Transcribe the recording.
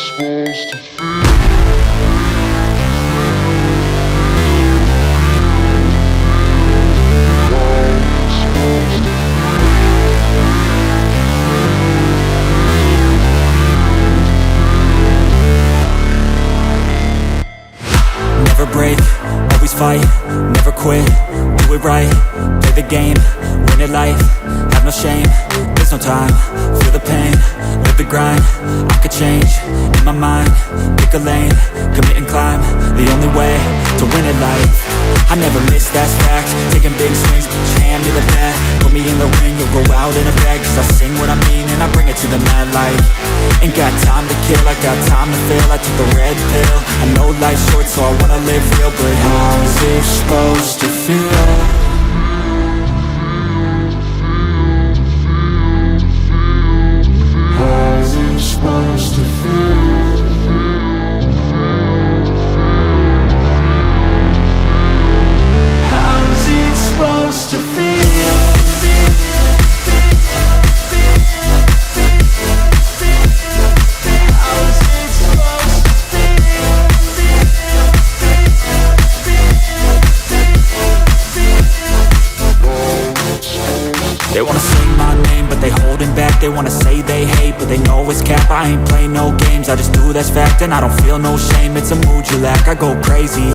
supposed to feel? Never break, always fight, never quit, do it right, play the game, win it life, have no shame, there's no time, feel the pain, live the grind, I could change, in my mind, pick a lane, commit and climb, the only way to win it life, I never miss, that's fact, taking big swings, put your hand to the bat, put me in the ring, you'll go out in a bag, cause I sing what I mean and I bring it to the mad light, ain't got time to kill, I got time to feel, I took the red pill, I know life's short so I wanna live real, but how's it supposed to feel? How's it supposed to feel? How's it supposed to feel? They wanna sing my name, but they holding back. They wanna say they hate, but they know it's cap. I ain't play no games, I just do that's fact. And I don't feel no shame, it's a mood you lack. I go crazy